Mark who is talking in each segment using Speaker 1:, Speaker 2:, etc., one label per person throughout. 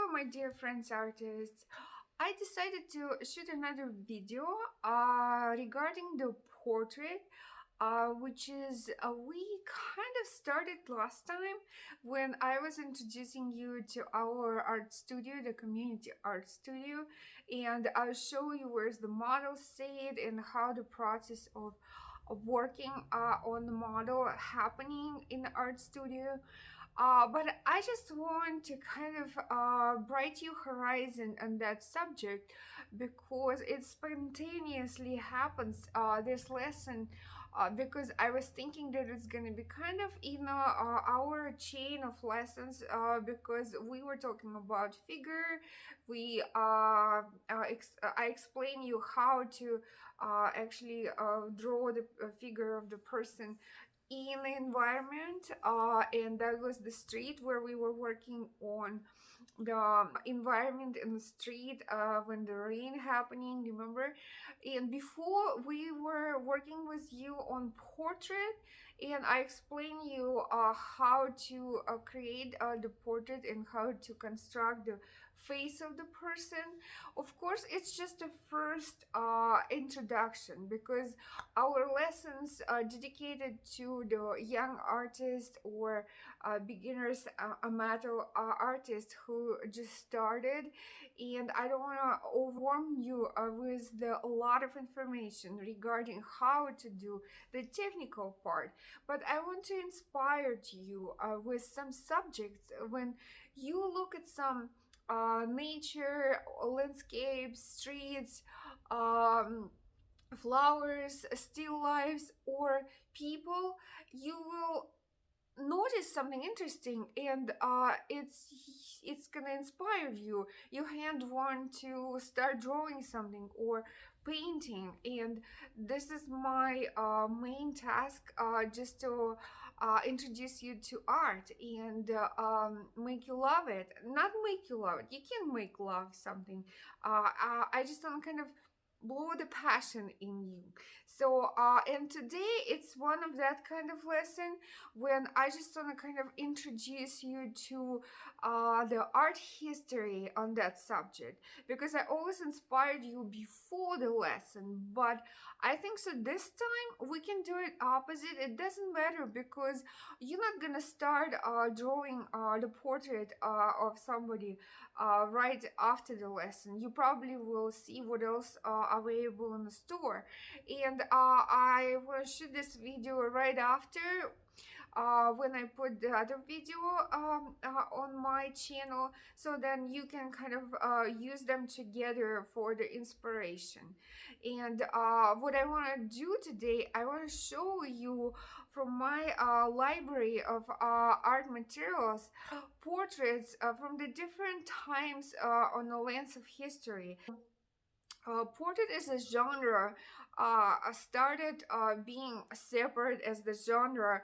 Speaker 1: Hello, my dear friends artists. I decided to shoot another video regarding the portrait, which is we kind of started last time when I was introducing you to our art studio, the community art studio, and I'll show you where's the model set and how the process of working on the model happening in the art studio. But I just want to kind of bright your horizon on that subject because it spontaneously happens, this lesson, because I was thinking that it's going to be kind of in our chain of lessons, because we were talking about figure. I explain you how to actually draw the figure of the person in the environment, and that was the street where we were working on the environment in the street when the rain happening, remember? And before we were working with you on portrait, and I explained you how to create the portrait and how to construct the face of the person. Of course, it's just a first introduction, because our lessons are dedicated to the young artist or beginners, amateur artists who just started, and I don't want to overwhelm you with a lot of information regarding how to do the technical part, but I want to inspire to you with some subjects. When you look at some nature, landscapes, streets, flowers, still lifes, or people, you will notice something interesting, and it's gonna inspire you. Your hand want to start drawing something or painting, and this is my main task, just to introduce you to art and make you love it. Not make you love it, you can make love something. I just want to kind of blow the passion in you. So and today it's one of that kind of lesson when I just want to kind of introduce you to the art history on that subject, because I always inspired you before the lesson, but I think so this time we can do it opposite. It doesn't matter, because you're not gonna start drawing the portrait of somebody right after the lesson. You probably will see what else available in the store, and I will shoot this video right after, when I put the other video on my channel, so then you can kind of use them together for the inspiration. And what I want to do today, I want to show you from my library of art materials portraits from the different times on the lens of history. Portrait is a genre, started being separate as the genre,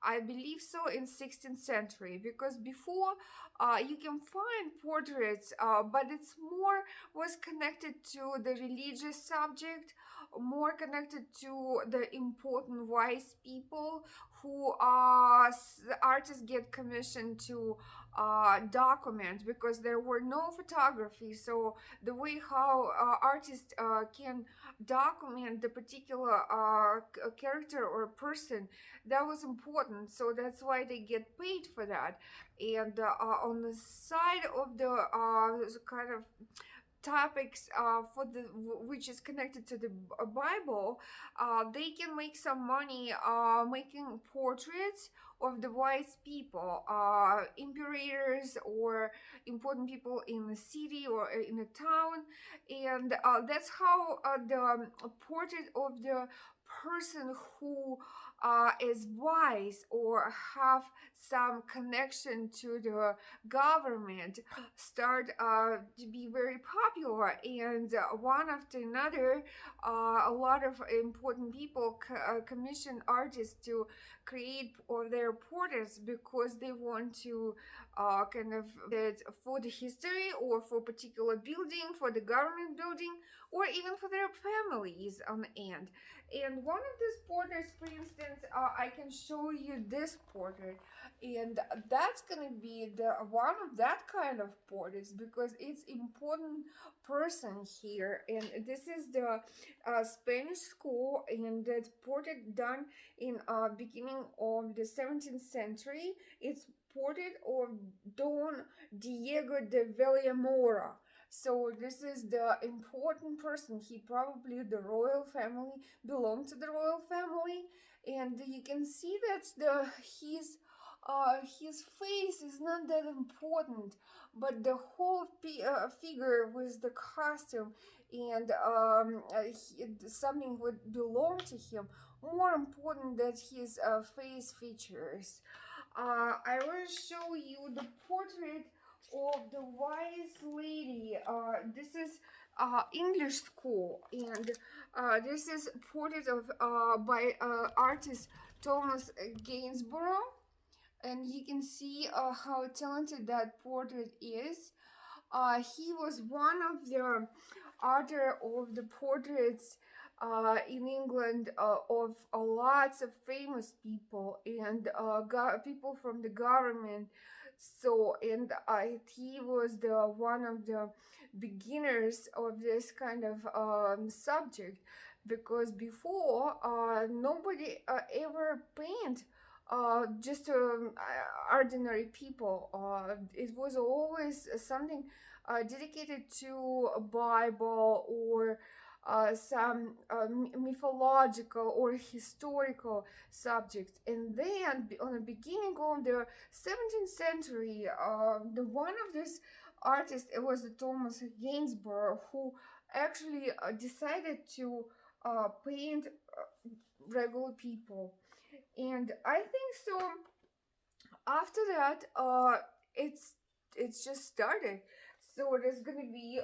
Speaker 1: I believe so, in 16th century, because before you can find portraits, but it's more was connected to the religious subject, more connected to the important wise people who artists get commissioned to document, because there were no photography. So the way how artists can document the particular character or person, that was important, so that's why they get paid for that. And on the side of the kind of topics for the which is connected to the Bible, they can make some money making portraits of the wise people, imperators or important people in the city or in a town, and that's how the portrait of the person who is wise or have some connection to the government start to be very popular, and one after another a lot of important people commission artists to create their portraits, because they want to kind of that for the history or for particular building, for the government building, or even for their families on the end. And one of these portraits, for instance, instance, I can show you this portrait, and that's gonna be the one of that kind of portraits because it's important person here, and this is the Spanish school, and that portrait done in beginning of the 17th century. It's portrait of Don Diego de Villamora. So this is the important person. He probably the royal family, belonged to the royal family, and you can see that his face is not that important, but the whole figure with the costume and something would belong to him. More important than his face features. I will show you the portrait of the wise lady. This is English school, and this is portrait of by artist Thomas Gainsborough, and you can see how talented that portrait is. He was one of the author of the portraits in England of lots of famous people and people from the government. So, and he was the one of the beginners of this kind of subject, because before nobody ever paint just ordinary people. It was always something dedicated to a Bible or some mythological or historical subjects. And then on the beginning of the 17th century, the one of these artists, it was Thomas Gainsborough, who actually decided to paint regular people. And I think so after that it's just started. So there's gonna be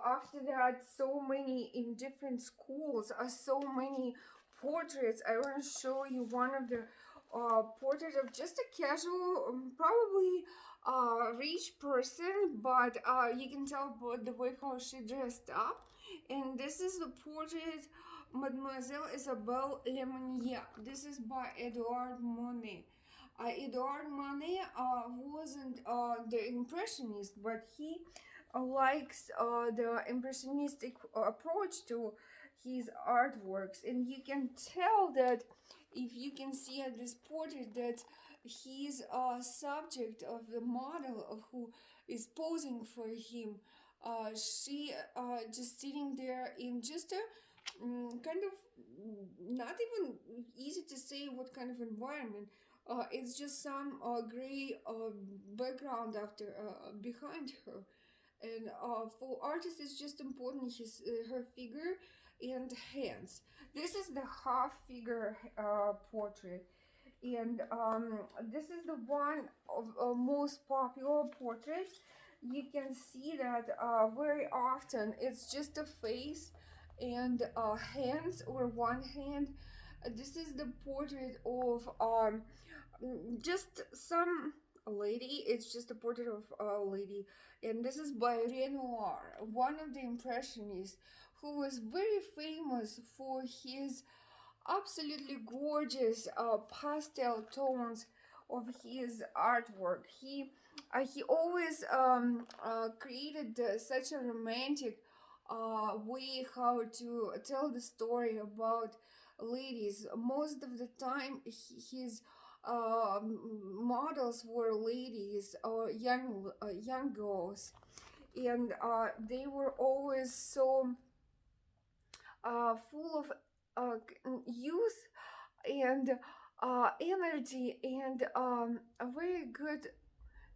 Speaker 1: after that so many in different schools, so many portraits. I want to show you one of the portrait of just a casual, probably rich person, but you can tell by the way how she dressed up. And this is the portrait Mademoiselle Isabelle Lemonnier. This is by Edouard Monet. Edouard Monet wasn't the impressionist, but he likes the impressionistic approach to his artworks, and you can tell that if you can see at this portrait that he's a subject of the model of who is posing for him. She just sitting there in just a kind of not even easy to say what kind of environment. It's just some gray background after behind her, and for artists, it's just important her figure and hands. This is the half figure portrait, and this is the one of most popular portraits. You can see that very often it's just a face and hands or one hand. This is the portrait of just some lady. It's just a portrait of a lady, and this is by Renoir, one of the impressionists who was very famous for his absolutely gorgeous pastel tones of his artwork. He always created such a romantic way how to tell the story about ladies. Most of the time, his models were ladies or young girls, and they were always so full of youth and energy and a very good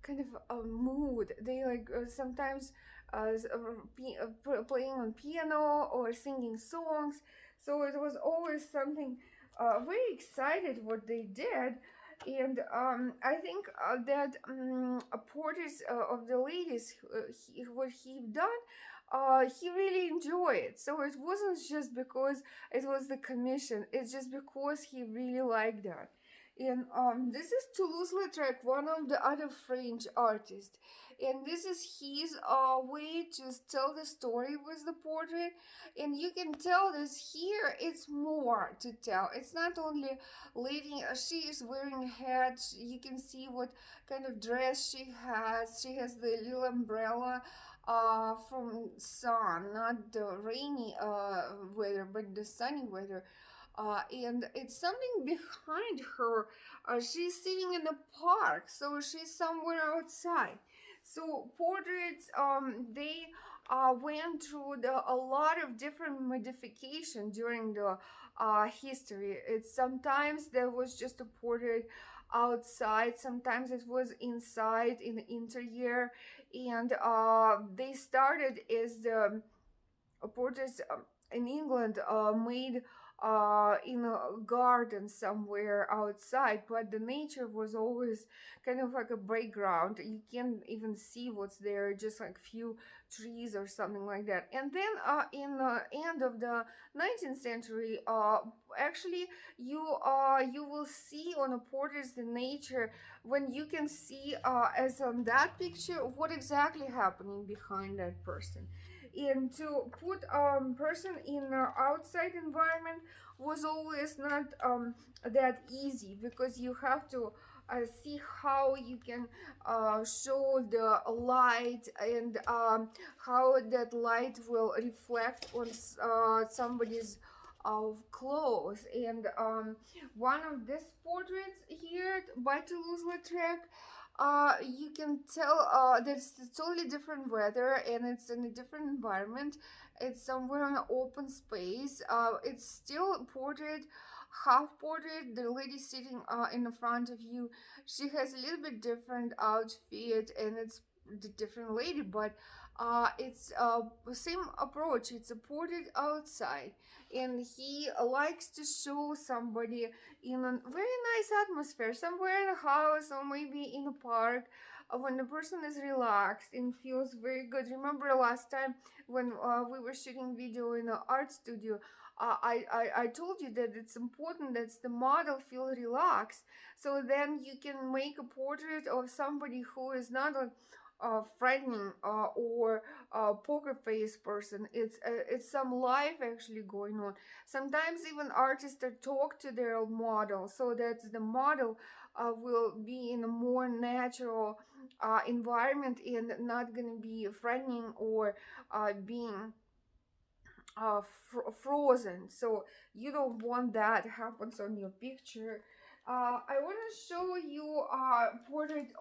Speaker 1: kind of a mood. They like sometimes playing on piano or singing songs. So it was always something very excited what they did. And I think that portraits of the ladies, what he done, he really enjoyed it. So it wasn't just because it was the commission, it's just because he really liked that. And this is Toulouse-Lautrec, one of the other French artists. And this is his way to tell the story with the portrait. And you can tell this here, it's more to tell. It's not only lady, she is wearing a hat. You can see what kind of dress she has. She has the little umbrella from sun, not the rainy weather, but the sunny weather. And it's something behind her. She's sitting in the park, so she's somewhere outside. So portraits, they went through a lot of different modification during the history. It's sometimes there was just a portrait outside, sometimes it was inside in the interior, and they started as the portraits in England made in a garden somewhere outside, but the nature was always kind of like a background. You can't even see what's there, just like few trees or something like that. And then in the end of the 19th century, actually you will see on the portraits the nature when you can see as on that picture what exactly happening behind that person. And to put person in an outside environment was always not that easy, because you have to see how you can show the light, and how that light will reflect on somebody's of clothes. And one of these portraits here by Toulouse-Lautrec, you can tell that it's totally different weather, and it's in a different environment. It's somewhere in an open space. It's still a portrait, half portrait. The lady sitting in the front of you, she has a little bit different outfit, and it's the different lady, but it's the same approach. It's a portrait outside, and he likes to show somebody in a very nice atmosphere, somewhere in a house or maybe in a park, when the person is relaxed and feels very good. Remember last time when we were shooting video in an art studio, I told you that it's important that the model feel relaxed, so then you can make a portrait of somebody who is not a frightening or poker face person. It's some life actually going on. Sometimes even artists talk to their model, so that the model will be in a more natural environment and not going to be frightening or being frozen. So you don't want that happens on your picture. I want to show you a portrait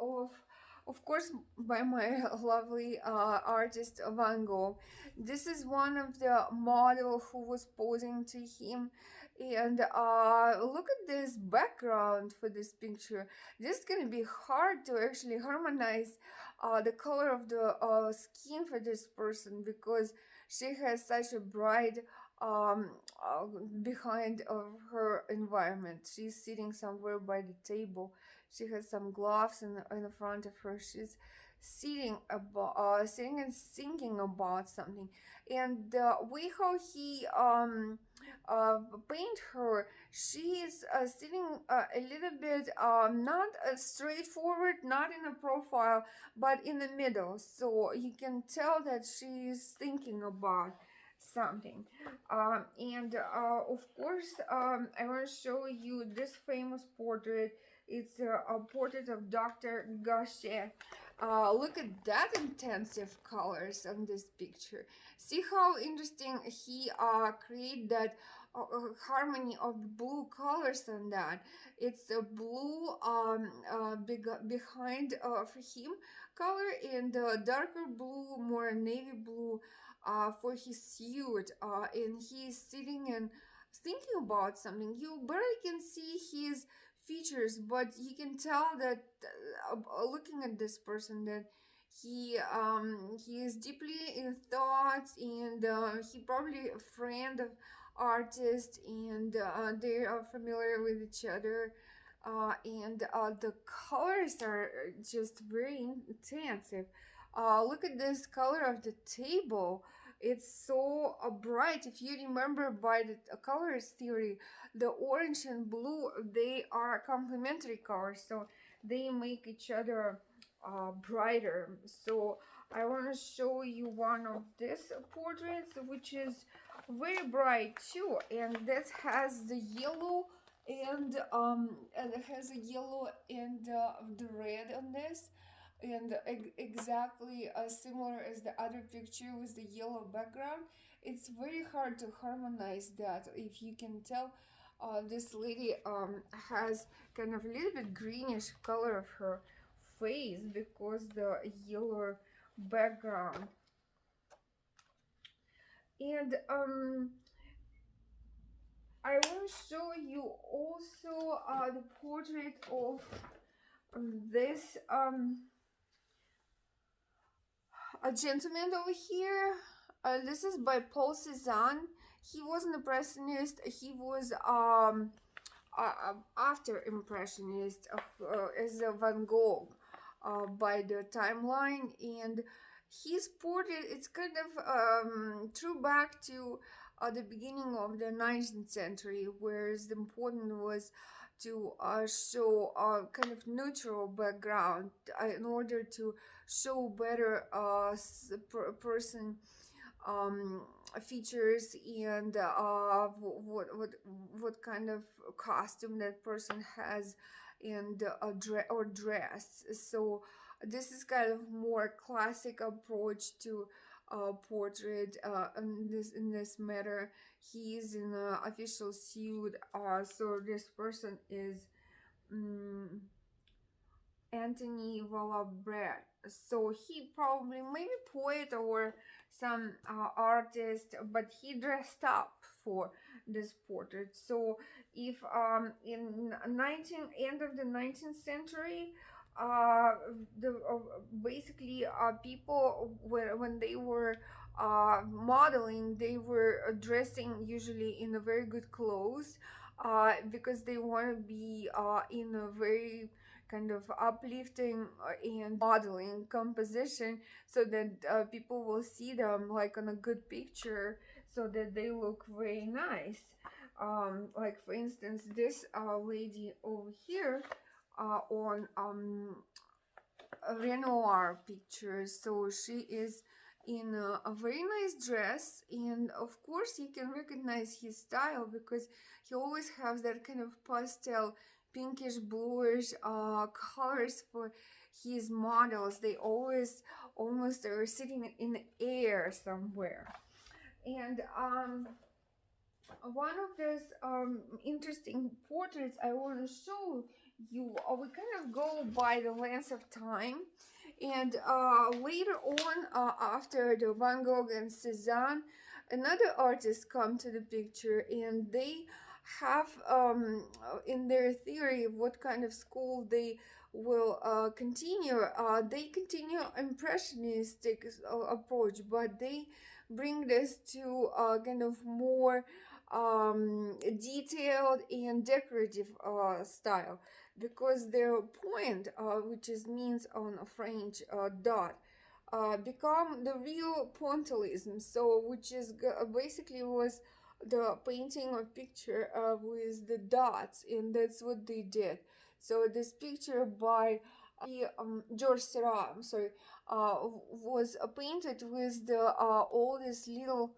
Speaker 1: of course, by my lovely artist Van Gogh. This is one of the model who was posing to him, and look at this background for this picture. This is gonna be hard to actually harmonize the color of the skin for this person, because she has such a bright um, behind of her environment. She's sitting somewhere by the table. She has some gloves in the front of her. She's sitting and thinking about something. And the way how he paint her, she is sitting a little bit not straightforward, not in a profile, but in the middle. So you can tell that she's thinking about something. And of course, I want to show you this famous portrait. It's a portrait of Dr. Garcia. Look at that intensive colors on this picture. See how interesting he create that harmony of blue colors on that. It's a blue behind for him color, and darker blue, more navy blue for his suit, and he's sitting and thinking about something. You barely can see his features, but you can tell that looking at this person that he is deeply in thoughts, and he probably a friend of artist, and they are familiar with each other. And the colors are just very intensive. Look at this color of the table. It's so bright. If you remember by the colors theory, the orange and blue, they are complementary colors, so they make each other brighter. So I want to show you one of these portraits, which is very bright too, and this has the yellow and it has a yellow and the red on this, and exactly similar as the other picture with the yellow background. It's very hard to harmonize that. If you can tell, this lady has kind of a little bit greenish color of her face because the yellow background. And I will show you also the portrait of this a gentleman over here. This is by Paul Cezanne. He was an impressionist. He was after impressionist as a Van Gogh by the timeline, and his portrait, it's kind of true back to the beginning of the 19th century, whereas the important was to show a kind of neutral background in order to show better person um, features and what kind of costume that person has and or dress. So this is kind of more classic approach to portrait in this matter. He is in an official suit, so this person is Anthony Valabret. So he probably maybe poet or some artist, but he dressed up for this portrait. So if in 19 end of the 19th century, uh, the basically people when they were modeling, they were dressing usually in a very good clothes because they want to be in a very kind of uplifting and modeling composition, so that people will see them like on a good picture, so that they look very nice. Like for instance, this lady over here on Renoir pictures. So she is in a very nice dress, and of course you can recognize his style because he always has that kind of pastel pinkish bluish colors for his models. They always almost are sitting in the air somewhere. And one of those interesting portraits I want to show you, we kind of go by the length of time, and later on, after the Van Gogh and Cezanne, another artist come to the picture, and they have in their theory of what kind of school they will continue. They continue impressionistic approach, but they bring this to kind of more detailed and decorative style, because their point, which is means on a French dot, become the real pointillism. So, which is basically was the painting or picture with the dots, and that's what they did. So this picture by George Seurat, I'm sorry, was painted with the all these little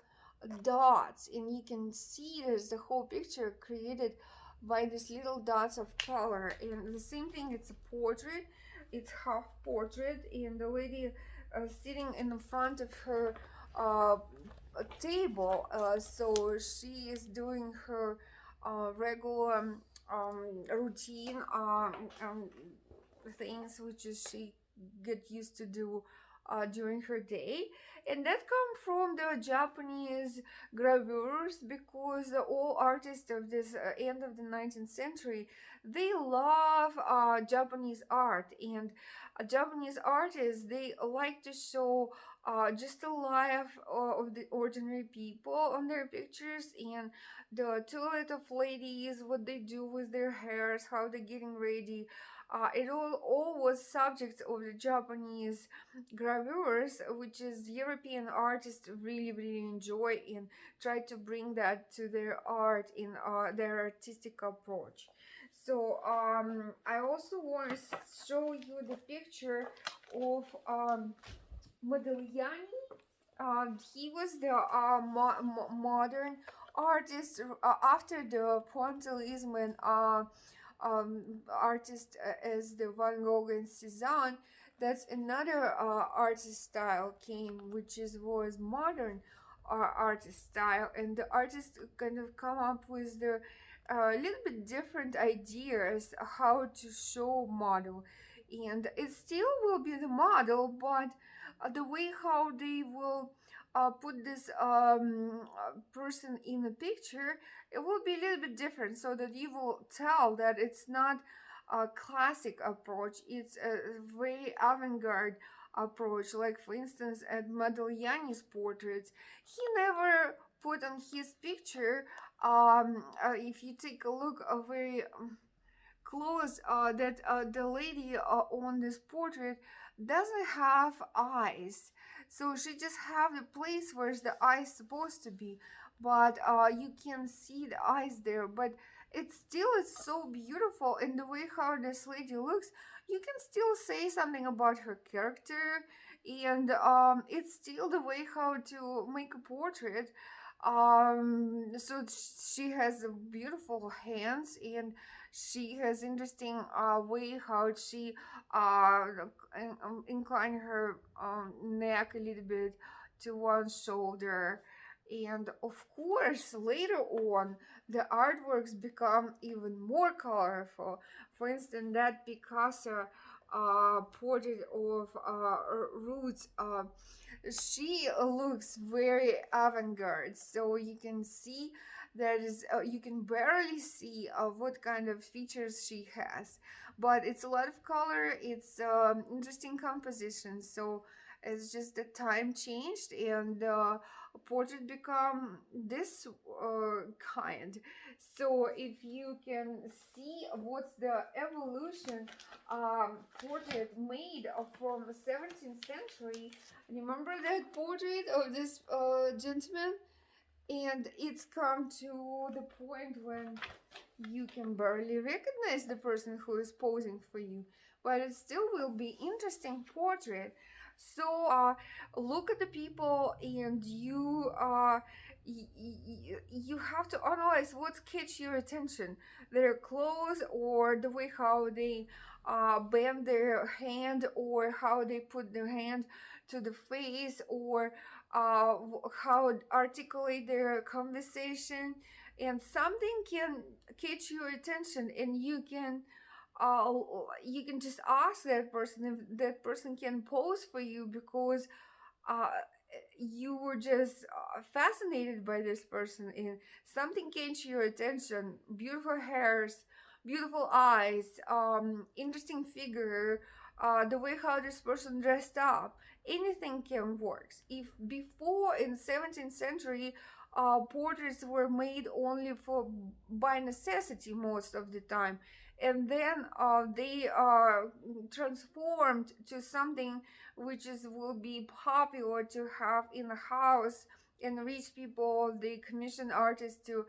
Speaker 1: dots, and you can see there's the whole picture created by these little dots of color. And the same thing, it's a portrait, it's half portrait, and the lady sitting in the front of her table, so she is doing her regular routine things which is she get used to do during her day, and that come from the Japanese gravures, because all artists of this end of the 19th century, they love Japanese art, and Japanese artists, they like to show just the life of the ordinary people on their pictures, and the toilet of ladies, what they do with their hairs, how they're getting ready, It all was subjects of the Japanese gravures, which is European artists really really enjoy and try to bring that to their art in their artistic approach. So I also want to show you the picture of Modigliani. He was the modern artist after the Pointillism and artist as the Van Gogh and Cezanne. That's another artist style came, which is was modern artist style, and the artist kind of come up with the little bit different ideas how to show model, and it still will be the model, but the way how they will put this person in the picture, it will be a little bit different, so that you will tell that it's not a classic approach, it's a very avant-garde approach. Like for instance at Modigliani's portraits, he never put on his picture, if you take a look, a very close, that the lady on this portrait doesn't have eyes, so she just have the place where the eyes supposed to be, but you can see the eyes there, but it still is so beautiful in the way how this lady looks. You can still say something about her character, and it's still the way how to make a portrait. So she has beautiful hands, and she has interesting way how she uh, incline her neck a little bit to one shoulder. And of course later on the artworks become even more colorful. For instance, that Picasso portrait of Roots, she looks very avant-garde, so you can see that is you can barely see what kind of features she has, but it's a lot of color, it's interesting composition. So it's just the time changed, and portrait become this kind. So if you can see what's the evolution, portrait made from the 17th century. Remember that portrait of this gentleman? And it's come to the point when you can barely recognize the person who is posing for you, but it still will be interesting portrait. So look at the people, and you have to analyze what's catch your attention, their clothes or the way how they bend their hand, or how they put their hand to the face, or how articulate their conversation, and something can catch your attention, and uh, you can just ask that person if that person can pose for you, because uh, you were just fascinated by this person, and something catch your attention. Beautiful hairs, beautiful eyes, interesting figure, the way how this person dressed up, anything can work. If before in 17th century portraits were made only for by necessity most of the time, and then they are transformed to something which is will be popular to have in a house, and rich people they commission artists to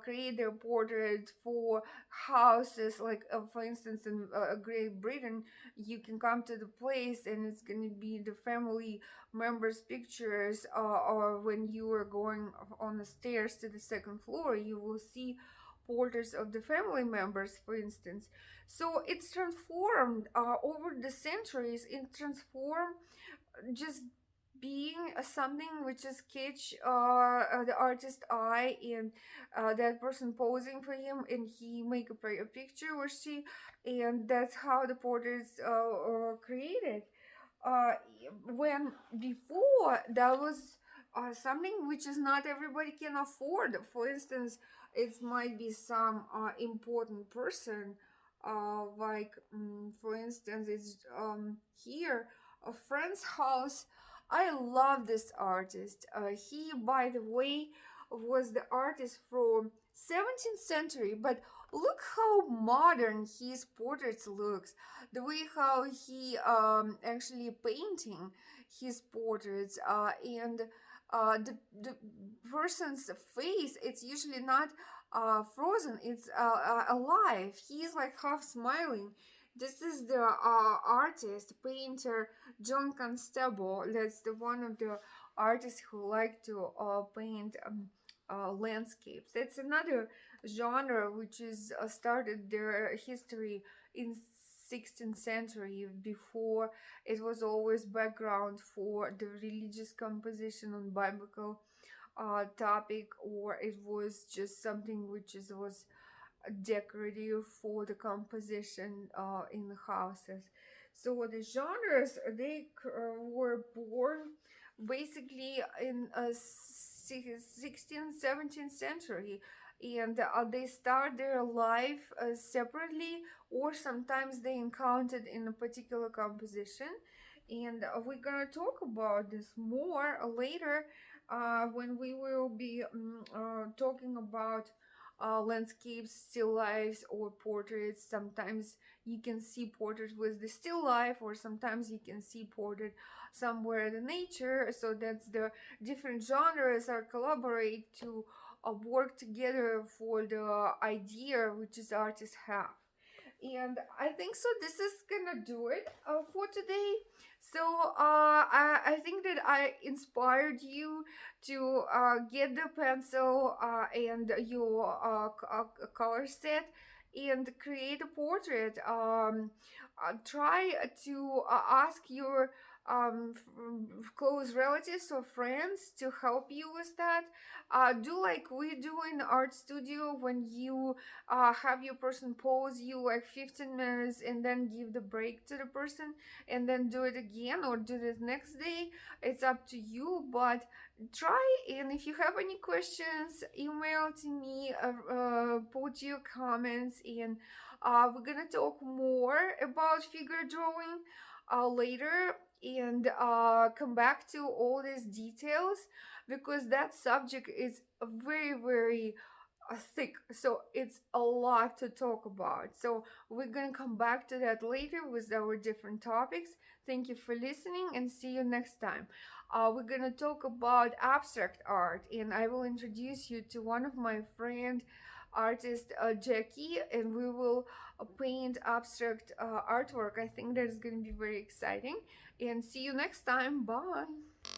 Speaker 1: create their portrait for houses, like for instance in Great Britain, you can come to the place and it's going to be the family members pictures, or when you are going on the stairs to the second floor you will see portraits of the family members, for instance. So it's transformed over the centuries, it transformed just being something which is catch the artist eye, and that person posing for him, and he make a picture or she, and that's how the portraits are created. uh, when before that was something which is not everybody can afford. For instance, it might be some important person, like for instance it's here a friend's house. I love this artist. He, by the way, was the artist from 17th century, but Look how modern his portraits looks. The way how he actually painting his portraits, and the person's face, it's usually not frozen, it's alive. He's like half smiling. This is the artist painter John Constable. That's the one of the artists who like to paint landscapes. That's another genre which is started their history in 16th century. Before, it was always background for the religious composition on biblical topic, or it was just something which was decorative for the composition in the houses. So the genres, they were born basically in 16th 17th century, and they start their life separately, or sometimes they encountered in a particular composition. And we're gonna talk about this more later when we will be talking about landscapes, still lifes, or portraits. Sometimes you can see portrait with the still life, or sometimes you can see portrait somewhere in the nature. So that's the different genres are collaborate to work together for the idea which is artists have. And I think so. This is gonna do it for today. So I think that I inspired you to get the pencil and your color set and create a portrait. Try to ask your close relatives or friends to help you with that. Do like we do in art studio when you have your person pose you like 15 minutes and then give the break to the person and then do it again or do it next day. It's up to you, but try. And if you have any questions, email to me, put your comments, and we're gonna talk more about figure drawing later, and come back to all these details, because that subject is very very thick, so it's a lot to talk about. So we're gonna come back to that later with our different topics. Thank you for listening, and see you next time. We're gonna talk about abstract art, and I will introduce you to one of my friend artist, Jackie, and we will paint abstract artwork. I think that is going to be very exciting, and see you next time. Bye.